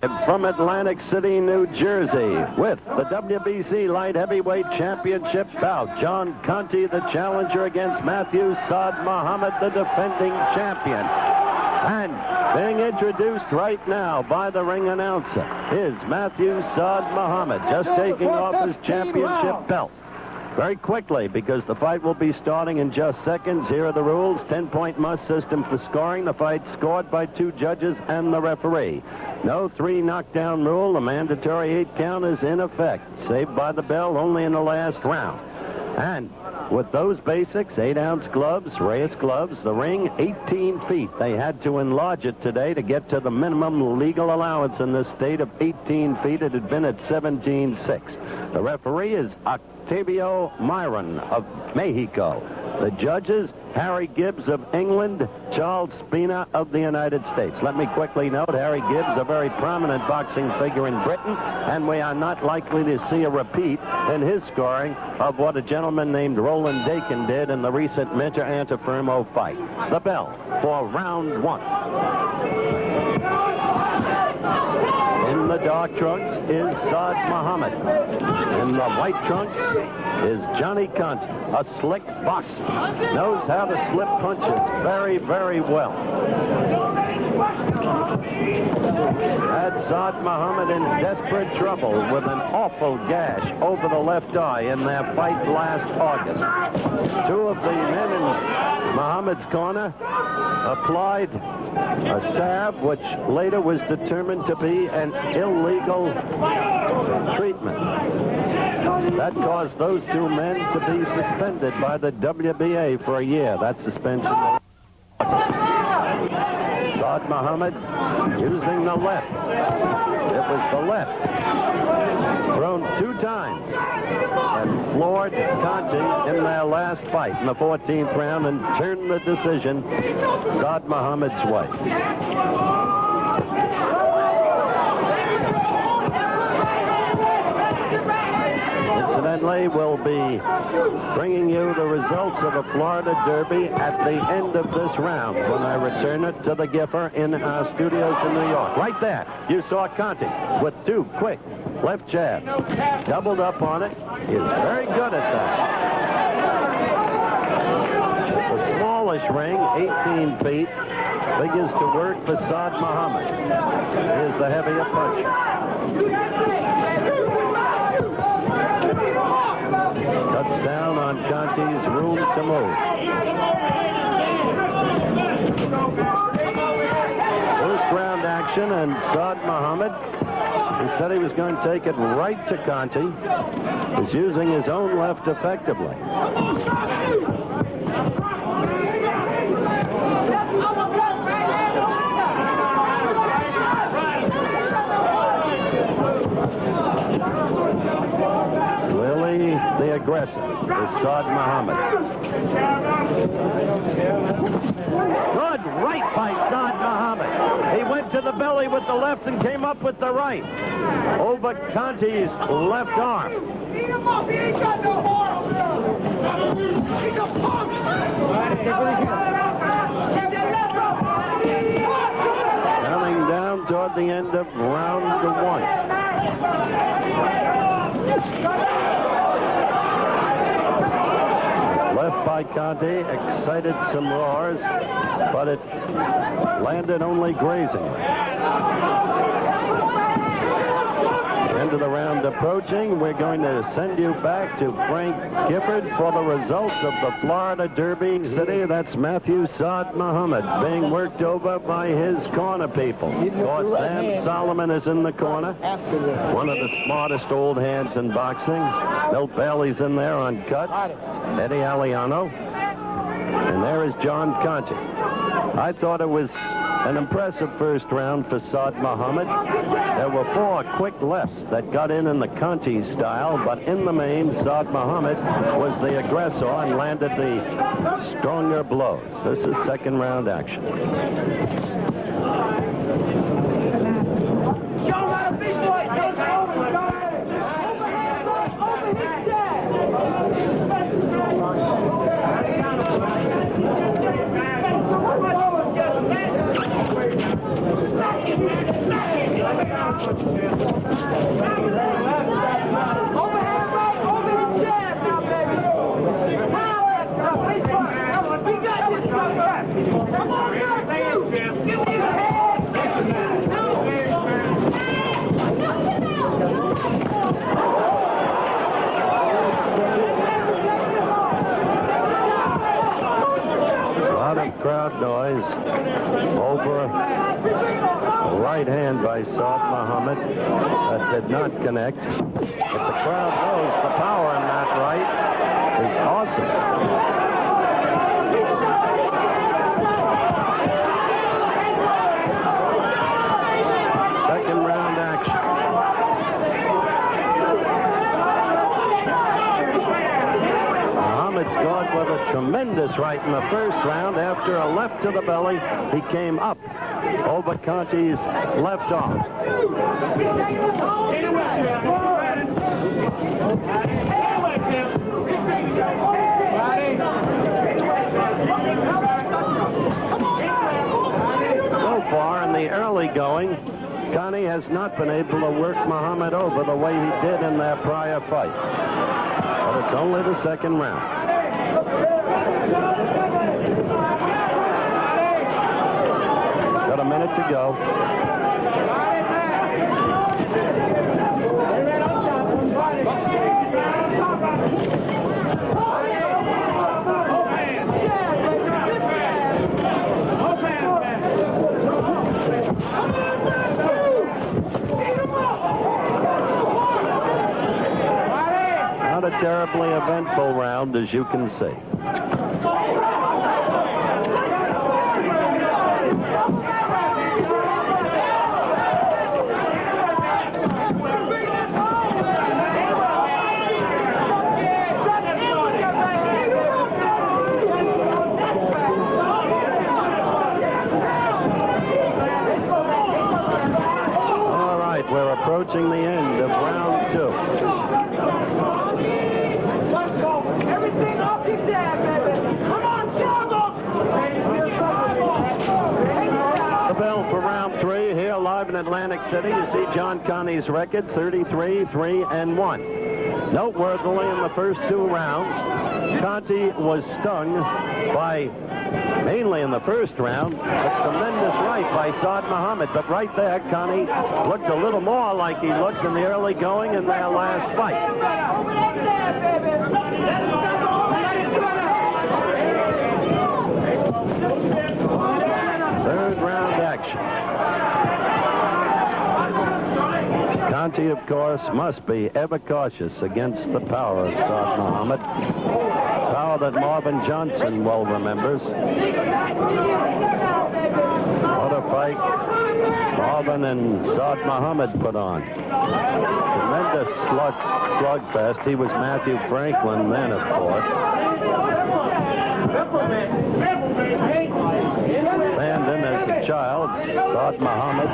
From Atlantic City, New Jersey, with the WBC Light Heavyweight Championship bout, John Conteh, the challenger, against Matthew Saad Muhammad, the defending champion. And being introduced right now by the ring announcer is Matthew Saad Muhammad, just taking off his championship belt. Very quickly, because the fight will be starting in just seconds. Here are the rules. 10-point must system for scoring. The fight scored by 2 judges and the referee. No 3 knockdown rule. The mandatory 8 count is in effect. Saved by the bell only in the last round. And with those basics, 8-ounce gloves, race gloves, the ring 18 feet. They had to enlarge it today to get to the minimum legal allowance in this state of 18 feet. It had been at 17.6. The referee is Octavio Myron of Mexico. The judges, Harry Gibbs of England, Charles Spina of the United States. Let me quickly note, Harry Gibbs, a very prominent boxing figure in Britain, and we are not likely to see a repeat in his scoring of what a gentleman named Roland Dakin did in the recent Minter Antifermo fight. The bell for round 1. In the dark trunks is Saad Muhammad. In the white trunks is Johnny Conteh, a slick boxer. Knows how to slip punches very, very well. Had Saad Muhammad in desperate trouble with an awful gash over the left eye in their fight last August. 2 of the men in Muhammad's corner applied a salve which later was determined to be an illegal treatment. That caused those 2 men to be suspended by the WBA for a year. That suspension. Saad Muhammad using the left. It was the left. Thrown 2 times and floored Conteh in their last fight in the 14th round and turned the decision Saad Muhammad's way. Incidentally, we'll be bringing you the results of the Florida Derby at the end of this round when I return it to the Giffer in our studios in New York. Right there, you saw Conteh with 2 quick left jabs. Doubled up on it. He is very good at that. The smallish ring, 18 feet, figures to work for Saad Muhammad. He is the heavier puncher. Cuts down on Conteh's room to move. First round action, and Saad Muhammad, who said he was going to take it right to Conteh, is using his own left effectively. The aggressor is Saad Muhammad. Good right by Saad Muhammad. He went to the belly with the left and came up with the right. Over Conteh's left arm. Eat him up. He ain't got no heart. He's a punk. Coming down toward the end of round 1. Left by Conteh, excited some roars, but it landed only grazingly. End of the round approaching. We're going to send you back to Frank Gifford for the results of the Florida Derby City. That's Matthew Saad Muhammad being worked over by his corner people. Of course, Sam Solomon is in the corner. One of the smartest old hands in boxing. Bill Bailey's in there on cuts. Eddie Aliano. And there is John Conteh. I thought it was an impressive first round for Saad Muhammad. There were 4 quick lefts that got in the Conteh style, but in the main, Saad Muhammad was the aggressor and landed the stronger blows. This is second round action. Overhand right, overhand jab now, baby. Power that sucker. We got this sucker. Come on, Matthew. Give me your head. A lot of crowd noise over a right hand by Saad Muhammad that did not connect. But the crowd knows the power in that right is awesome. Second round action. Muhammad's gone with a tremendous right in the first round. After a left to the belly, he came up over Conte's left arm. So far in the early going, Conteh has not been able to work Muhammad over the way he did in their prior fight. But it's only the second round. Got a minute to go. Not a terribly eventful round, as you can see. All right, we're approaching the end of round 2. Everything off your jab, baby. Come on, jab up. The bell for round 3 here live in Atlantic City. You see John Conteh's record, 33-3-1. Noteworthily, in the first 2 rounds, Conteh was stung by, mainly in the first round, a tremendous right by Saad Muhammad. But right there, Conteh looked a little more like he looked in the early going in their last fight. Third round action. Conteh, of course, must be ever cautious against the power of Saad Muhammad. Power that Marvin Johnson well remembers. What a fight Marvin and Saad Muhammad put on. Tremendous slugfest. He was Matthew Franklin then, of course. Abandoned as a child, Saad Muhammad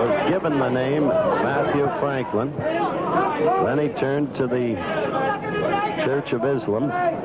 was given the name Matthew Franklin. Then he turned to the Church of Islam. And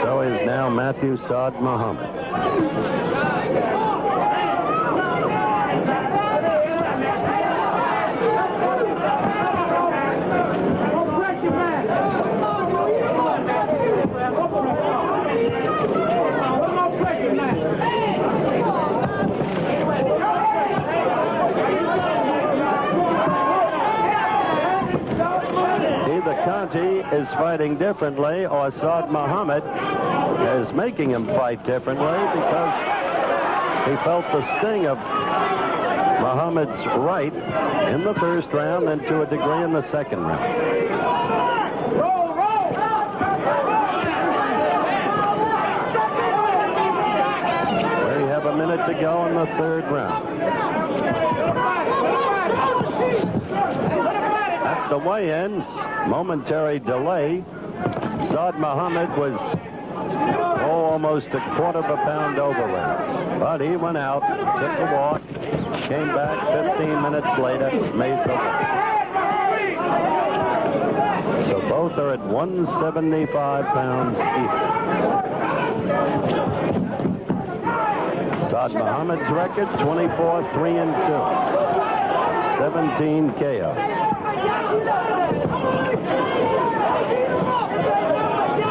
so is now Matthew Saad Muhammad. Either Conteh is fighting differently or Saad Muhammad is making him fight differently because he felt the sting of Muhammad's right in the first round and to a degree in the second round. We have a minute to go in the third round. At the weigh-in, momentary delay, Saad Muhammad was almost a quarter of a pound overweight. But he went out, took a walk, came back 15 minutes later, made the weight. So both are at 175 pounds each. Saad Muhammad's record, 24-3-2. 17 KOs.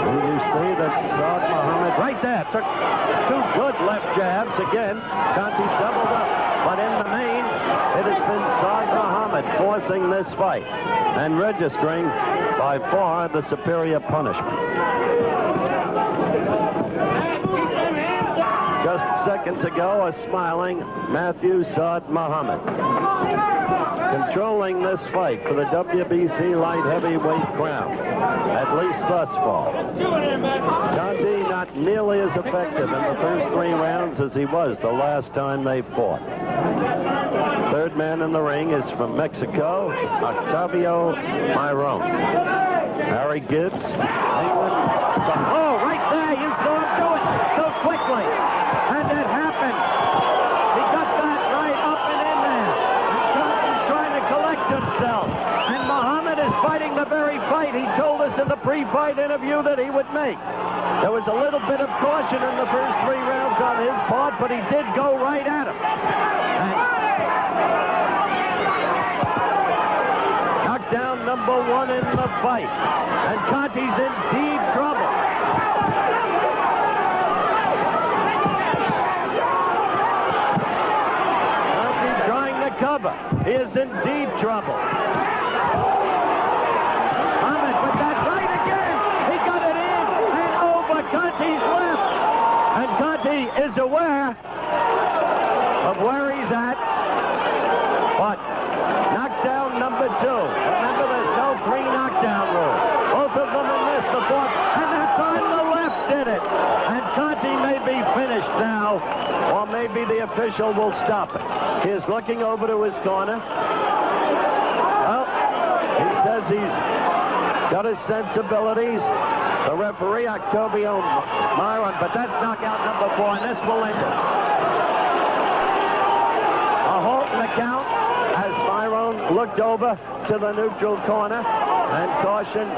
And you see that Saad Muhammad, right there, took 2 good left jabs. Again, Conteh doubled up. But in the main, it has been Saad Muhammad forcing this fight and registering by far the superior punishment. Just seconds ago, a smiling Matthew Saad Muhammad controlling this fight for the WBC Light Heavyweight crown, at least thus far. Conteh not nearly as effective in the first 3 rounds as he was the last time they fought. Third man in the ring is from Mexico, Octavio Myron. Harry Gibbs, England. Oh, right there, you saw him do it so quickly. And it happened. He got that right up and in there. And Conteh's trying to collect himself. And Muhammad is fighting the very fight he told us in the pre-fight interview that he would make. There was a little bit of caution in the first 3 rounds on his part, but he did go right at him. And knockdown number 1 in the fight. And Conteh's in deep trouble. Conteh trying to cover. He is in deep trouble. Muhammad with that right again. He got it in and over Conteh's left. And Conteh is aware of where he's at. But knockdown number 2. Remember, there's no 3 knockdown rule. Both of them in this, the 4th, and that time the left did it. And Conteh may be finished now, or maybe the official will stop it. He is looking over to his corner. Well, he says he's got his sensibilities. The referee, Octavio Myron, but that's knockout number 4, and this will end it. A halt in the count as Myron looked over to the neutral corner and cautioned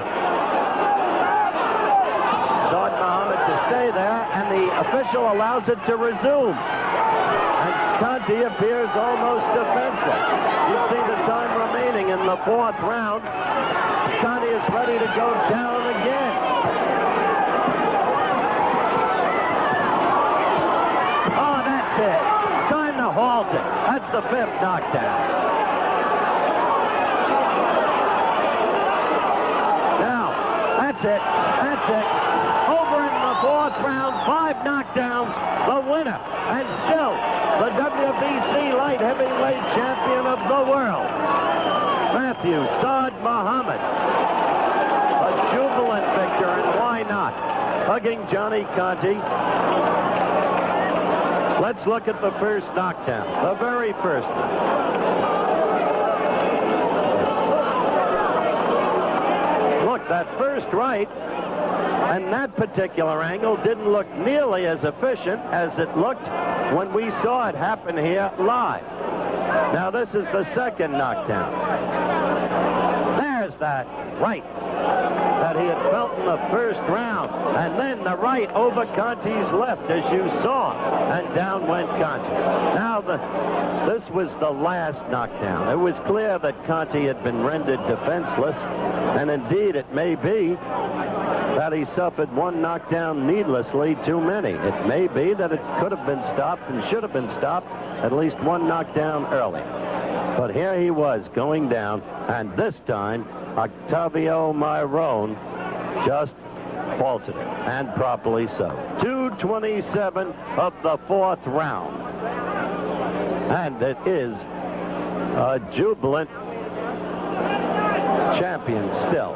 Saad Muhammad to stay there, and the official allows it to resume. And Conteh appears almost defenseless. You see the time remaining in the 4th round. Conteh is ready to go down again. Oh, that's it. It's time to halt it. That's the 5th knockdown. Now, that's it. That's it. Over in the 4th round, 5 knockdowns, the winner, and still the WBC Light Heavyweight Champion of the world, Matthew Saad Muhammad. A jubilant victor, and why not? Hugging Johnny Conteh. Let's look at the first knockdown, the very first one. Look, that first right, and that particular angle didn't look nearly as efficient as it looked when we saw it happen here live. Now this is the second knockdown. There's that right that he had felt in the first round, and then the right over Conteh's left, as you saw, and down went Conteh. Now this was the last knockdown. It was clear that Conteh had been rendered defenseless, and indeed it may be that he suffered 1 knockdown needlessly too many. It may be that it could have been stopped and should have been stopped at least 1 knockdown early. But here he was going down, and this time Octavio Myron just faulted it, and properly so. 2:27 of the 4th round. And it is a jubilant champion still.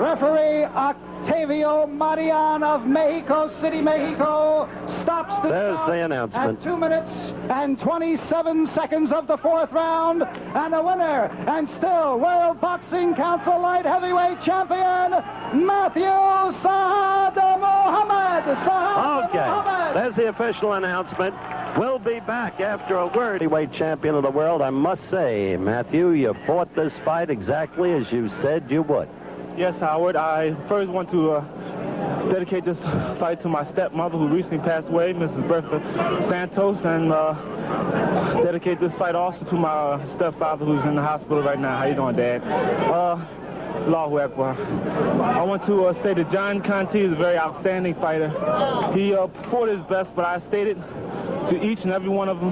Referee Octavio Marian of Mexico City, Mexico, stops the There's the announcement. at 2 minutes and 27 seconds of the 4th round, and the winner, and still World Boxing Council Light Heavyweight Champion, Matthew Saad Muhammad. Okay, there's the official announcement. We'll be back after a word. Heavyweight champion of the world, I must say, Matthew, you fought this fight exactly as you said you would. Yes, Howard. I first want to dedicate this fight to my stepmother who recently passed away, Mrs. Bertha Santos, and dedicate this fight also to my stepfather who's in the hospital right now. How you doing, Dad? Allahu Akbar. I want to say that John Conteh is a very outstanding fighter. He fought his best, but I stated to each and every one of them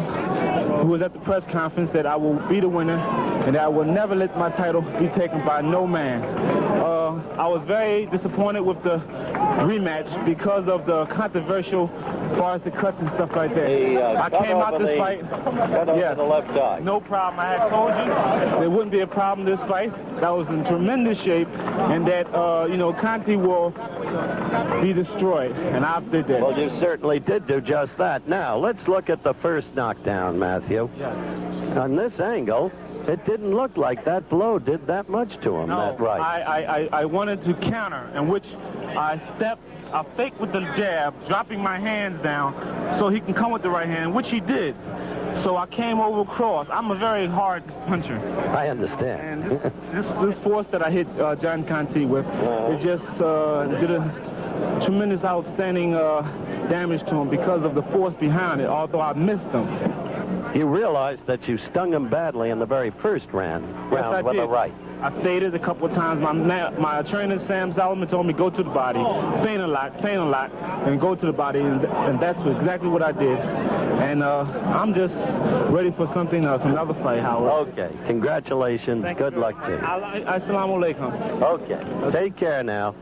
who was at the press conference that I will be the winner and that I will never let my title be taken by no man. I was very disappointed with the rematch because of the controversial as far as the cuts and stuff like that. I came out this fight. Yes, the left eye. No problem. I had told you there wouldn't be a problem this fight. That was in tremendous shape, and that you know, Conteh will be destroyed, and I did that. Well, you certainly did do just that. Now, let's look at the first knockdown, Matthew. Yes. On this angle, it didn't look like that blow did that much to him, No, that right. I wanted to counter, in which I faked with the jab, dropping my hands down so he can come with the right hand, which he did. So I came over across. I'm a very hard puncher. I understand. And this force that I hit John Conteh with, it just did a tremendous, outstanding damage to him because of the force behind it, although I missed him. You realized that you stung him badly in the very first round Yes, I with did. the right. I faded a couple of times. My trainer, Sam Solomon, told me go to the body, feint a lot, and go to the body, and that's exactly what I did. And I'm just ready for something else, another fight, Howard. Okay, congratulations. Good luck to you. Assalamu alaikum. Okay, take care now.